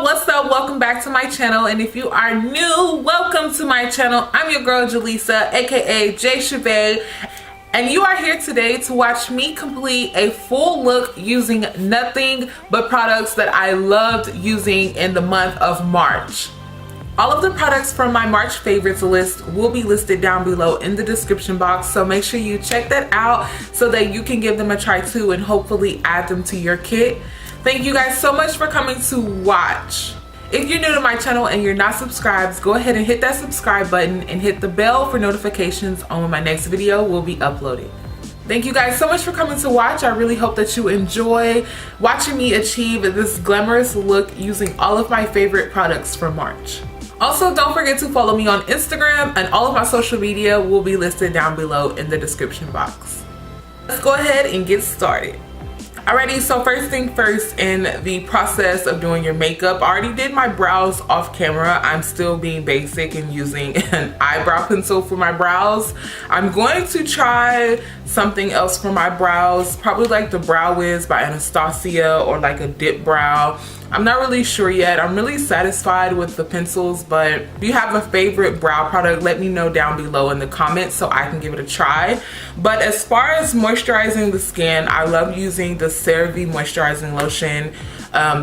what's up? Welcome back to my channel, and if you are new, welcome to my channel. I'm your girl Jaleesa, aka J Shimmer, and you are here today to watch me complete a full look using nothing but products that I loved using in the month of March. All of the products from my March favorites list will be listed down below in the description box, so make sure you check that out so that you can give them a try too and hopefully add them to your kit. Thank you guys so much for coming to watch. If you're new to my channel and you're not subscribed, go ahead and hit that subscribe button and hit the bell for notifications on when my next video will be uploaded. Thank you guys so much for coming to watch. I really hope that you enjoy watching me achieve this glamorous look using all of my favorite products from March. Also, don't forget to follow me on Instagram, and all of my social media will be listed down below in the description box. Let's go ahead and get started. Alrighty, so first thing first, in the process of doing your makeup, I already did my brows off camera. I'm still being basic and using an eyebrow pencil for my brows. I'm going to try something else for my brows, probably like the Brow Wiz by Anastasia or like a dip brow. I'm not really sure yet. I'm really satisfied with the pencils, but if you have a favorite brow product, let me know down below in the comments so I can give it a try. But as far as moisturizing the skin, I love using the CeraVe moisturizing lotion.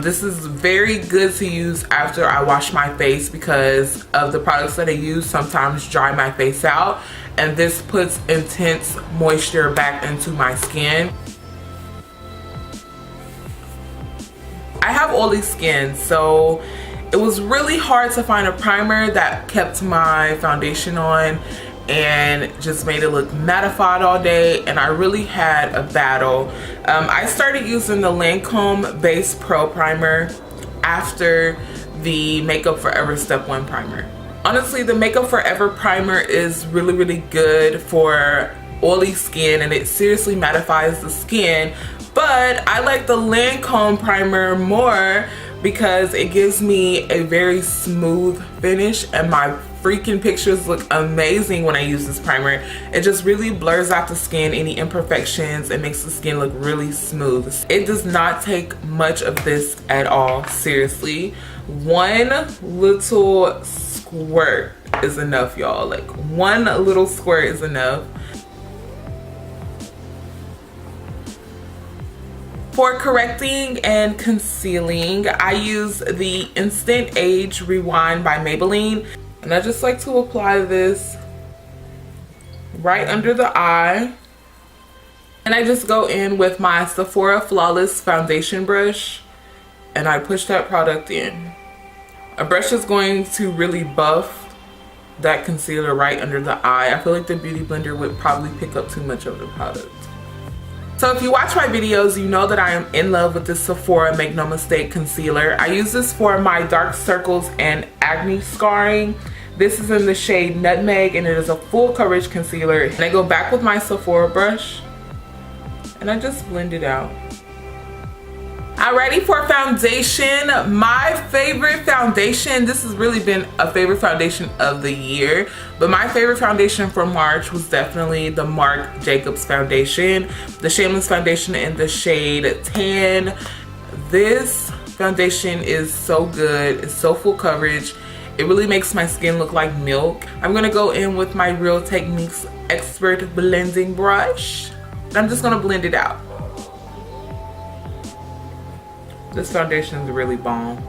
This is very good to use after I wash my face because of the products that I use sometimes dry my face out, and this puts intense moisture back into my skin. I have oily skin, so it was really hard to find a primer that kept my foundation on and just made it look mattified all day, and I really had a battle. I started using the Lancome Base Pro Primer after the Makeup Forever Step 1 Primer. Honestly, the Makeup Forever Primer is really good for oily skin, and it seriously mattifies the skin. But I like the Lancome primer more because it gives me a very smooth finish, and my freaking pictures look amazing when I use this primer. It just really blurs out the skin, any imperfections, and makes the skin look really smooth. It does not take much of this at all, seriously. One little squirt is enough, y'all. Like, one little squirt is enough. For correcting and concealing, I use the Instant Age Rewind by Maybelline, and I just like to apply this right under the eye, and I just go in with my Sephora Flawless foundation brush and I push that product in. A brush is going to really buff that concealer right under the eye. I feel like the Beauty Blender would probably pick up too much of the product. So if you watch my videos, you know that I am in love with this Sephora Make No Mistake concealer. I use this for my dark circles and acne scarring. This is in the shade Nutmeg, and it is a full coverage concealer. And I go back with my Sephora brush and I just blend it out. Alrighty, for foundation, my favorite foundation, this has really been a favorite foundation of the year, but my favorite foundation for March was definitely the Marc Jacobs foundation, the Shameless foundation in the shade Tan. This foundation is so good. It's so full coverage. It really makes my skin look like milk. I'm gonna go in with my Real Techniques Expert blending brush, and I'm just gonna blend it out. This foundation is really bomb.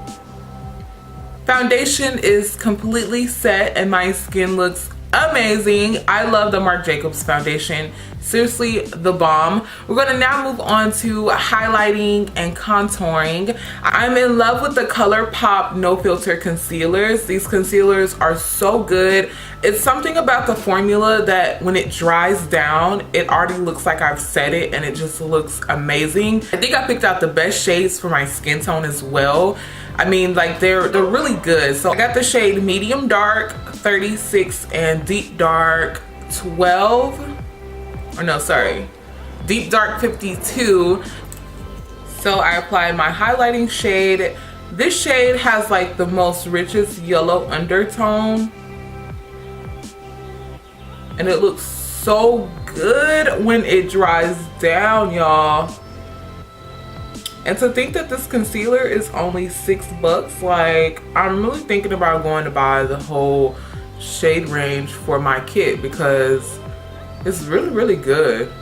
Foundation is completely set and my skin looks amazing. I love the Marc Jacobs foundation. Seriously, the bomb. We're gonna now move on to highlighting and contouring. I'm in love with the Colourpop No Filter concealers. These concealers are so good. It's something about the formula that when it dries down, it already looks like I've set it, and it just looks amazing. I think I picked out the best shades for my skin tone as well. I mean, like, they're really good. So I got the shade Medium Dark 36 and Deep Dark 12. Or no, sorry, Deep Dark 52. So I applied my highlighting shade. This shade has like the most richest yellow undertone, and it looks so good when it dries down, y'all. And to think that this concealer is only $6, like, I'm really thinking about going to buy the whole shade range for my kit because it's really, really good.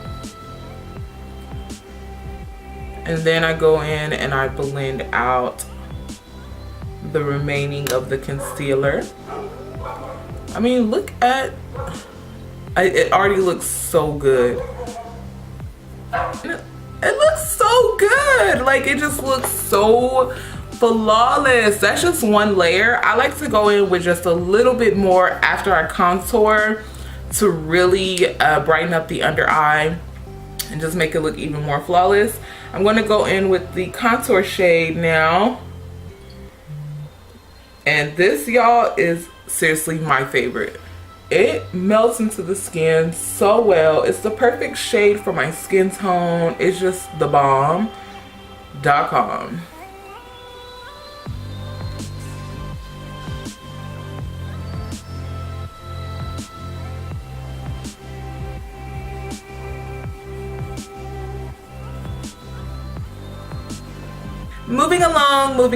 And then I go in and I blend out the remaining of the concealer. I mean, look at, it already looks so good. It looks so good. Like, it just looks so flawless. That's just one layer. I like to go in with just a little bit more after I contour to really brighten up the under eye and just make it look even more flawless. I'm going to go in with the contour shade now. And this, y'all, is seriously my favorite. It melts into the skin so well. It's the perfect shade for my skin tone. It's just the bomb.com. Moving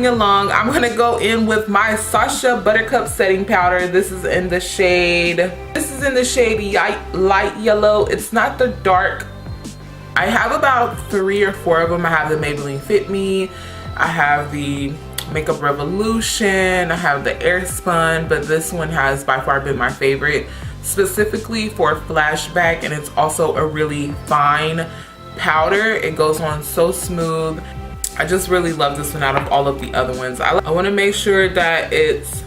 along, I'm gonna go in with my Sasha Buttercup setting powder. This is in the shade light yellow. It's not the dark. I have about 3 or 4 of them. I have the Maybelline Fit Me, I have the Makeup Revolution, I have the Airspun, but this one has by far been my favorite, specifically for flashback, and it's also a really fine powder. It goes on so smooth. I just really love this one out of all of the other ones. I want to make sure that it's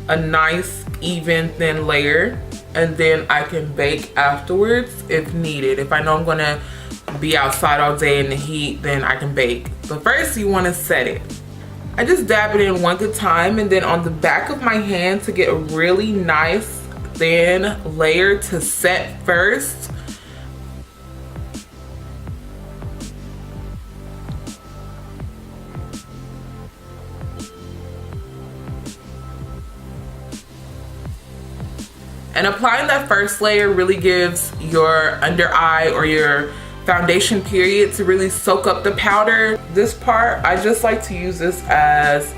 a nice, even, thin layer, and then I can bake afterwards if needed. If I know I'm going to be outside all day in the heat, then I can bake. But first, you want to set it. I just dab it in one good time, and then on the back of my hand to get a really nice, thin layer to set first. And applying that first layer really gives your under eye or your foundation period to really soak up the powder. This part, I just like to use this as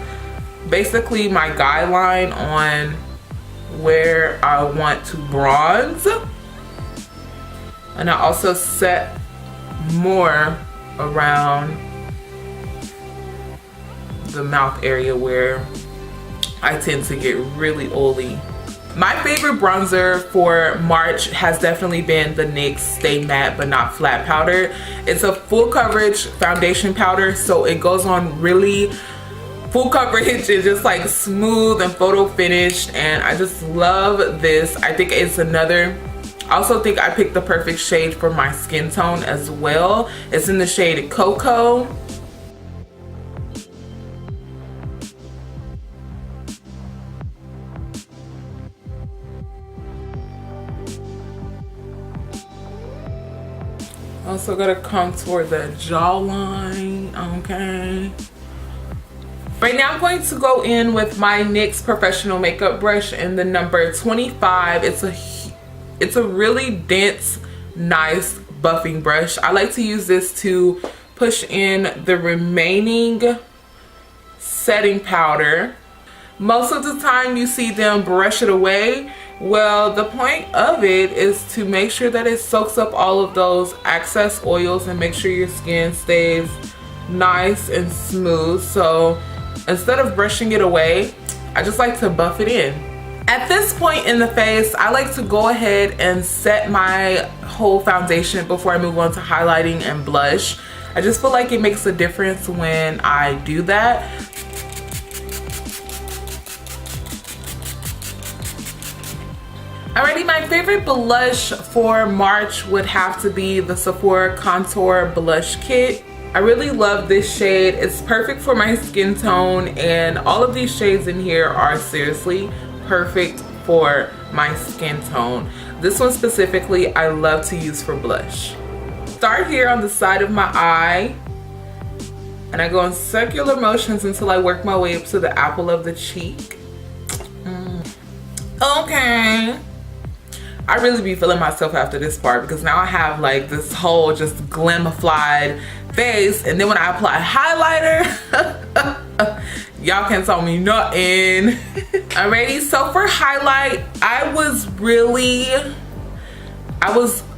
basically my guideline on where I want to bronze. And I also set more around the mouth area where I tend to get really oily. My favorite bronzer for March has definitely been the NYX Stay Matte But Not Flat powder. It's a full coverage foundation powder, so it goes on really full coverage. It's just like smooth and photo finished, and I just love this. I think it's another, I also think I picked the perfect shade for my skin tone as well. It's in the shade Cocoa. Also gotta contour the jawline, okay. Right now I'm going to go in with my NYX professional makeup brush in the number 25. It's a really dense, nice buffing brush. I like to use this to push in the remaining setting powder. Most of the time you see them brush it away. Well, the point of it is to make sure that it soaks up all of those excess oils and make sure your skin stays nice and smooth. So instead of brushing it away, I just like to buff it in. At this point in the face, I like to go ahead and set my whole foundation before I move on to highlighting and blush. I just feel like it makes a difference when I do that. Alrighty, my favorite blush for March would have to be the Sephora Contour Blush Kit. I really love this shade. It's perfect for my skin tone, and all of these shades in here are seriously perfect for my skin tone. This one specifically, I love to use for blush. Start here on the side of my eye, and I go in circular motions until I work my way up to the apple of the cheek. Okay. I really be feeling myself after this part because now I have like this whole just glamified face, and then when I apply highlighter, y'all can't tell me nothing. Alrighty, so for highlight, I was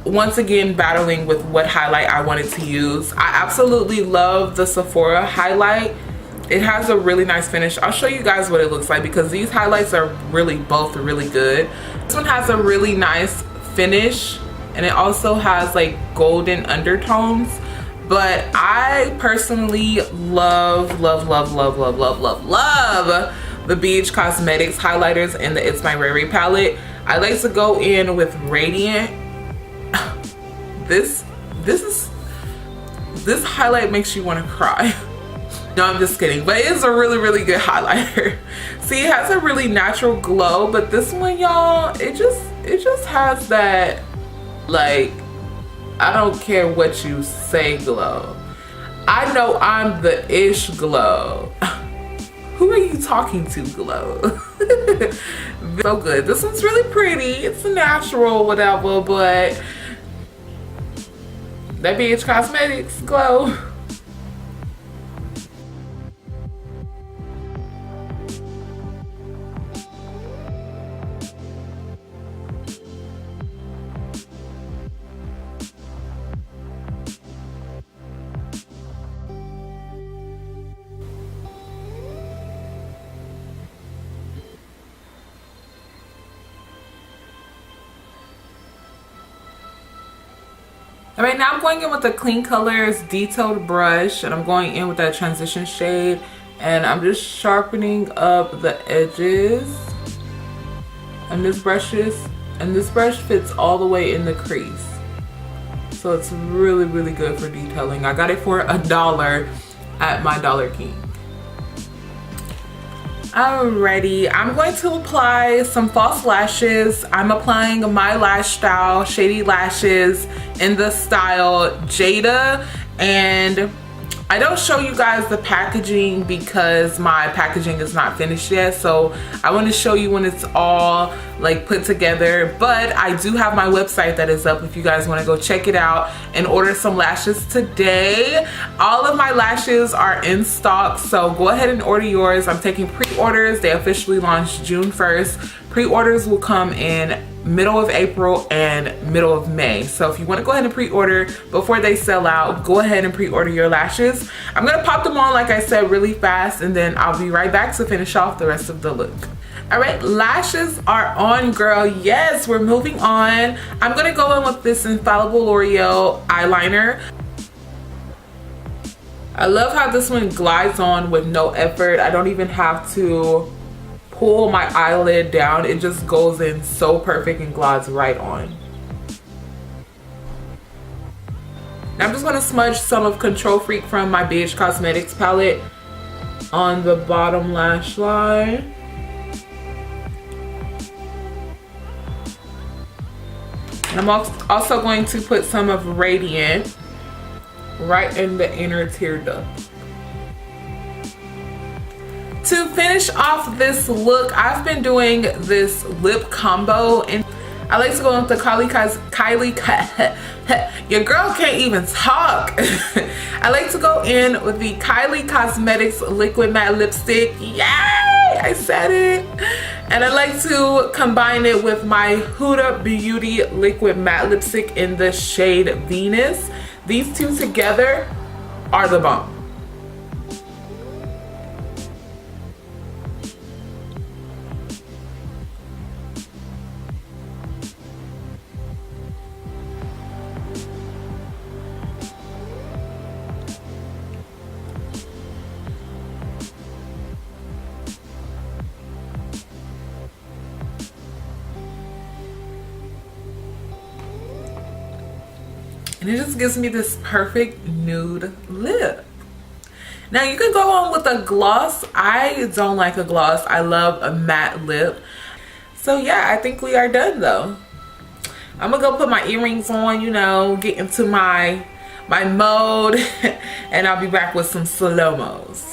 once again battling with what highlight I wanted to use. I absolutely love the Sephora highlight. It has a really nice finish. I'll show you guys what it looks like because these highlights are both really good. This one has a really nice finish and it also has like golden undertones. But I personally love the BH Cosmetics highlighters in the ITSMYRAYERAYE palette. I like to go in with Radiant. This highlight makes you want to cry. No, I'm just kidding, but it is a really good highlighter. See, it has a really natural glow, but this one, y'all, it just has that, like, I don't care what you say glow. I know I'm the ish glow. Who are you talking to glow? So good. This one's really pretty. It's natural, whatever, but that BH Cosmetics glow. All right, now I'm going in with the Clean Colors detailed brush, and I'm going in with that transition shade, and I'm just sharpening up the edges. And this brush fits all the way in the crease, so it's really good for detailing. I got it for $1 at my Dollar King. Alrighty, I'm going to apply some false lashes. I'm applying my lash style, Shady Lashes, in the style Jada, and I don't show you guys the packaging because my packaging is not finished yet, so I want to show you when it's all like put together. But I do have my website that is up if you guys want to go check it out and order some lashes today. All of my lashes are in stock, so go ahead and order yours. I'm taking pre-orders. They officially launched June 1st. Pre-orders will come in middle of April and middle of May. So if you want to go ahead and pre-order before they sell out, go ahead and pre-order your lashes. I'm going to pop them on, like I said, really fast, and then I'll be right back to finish off the rest of the look. All right, lashes are on, girl. Yes, we're moving on. I'm going to go in with this Infallible L'Oreal eyeliner. I love how this one glides on with no effort. I don't even have to pull my eyelid down. It just goes in so perfect and glides right on. Now I'm just going to smudge some of Control Freak from my BH Cosmetics palette on the bottom lash line. And I'm also going to put some of Radiant right in the inner tear duct. To finish off this look, I've been doing this lip combo, and I like to go with the your girl can't even talk. I like to go in with the Kylie Cosmetics Liquid Matte Lipstick. Yay! I said it. And I like to combine it with my Huda Beauty Liquid Matte Lipstick in the shade Venus. These two together are the bomb. And it just gives me this perfect nude lip. Now you can go on with a gloss. I don't like a gloss. I love a matte lip. So yeah, I think we are done though. I'm gonna go put my earrings on, you know, get into my mode, and I'll be back with some slow-mos.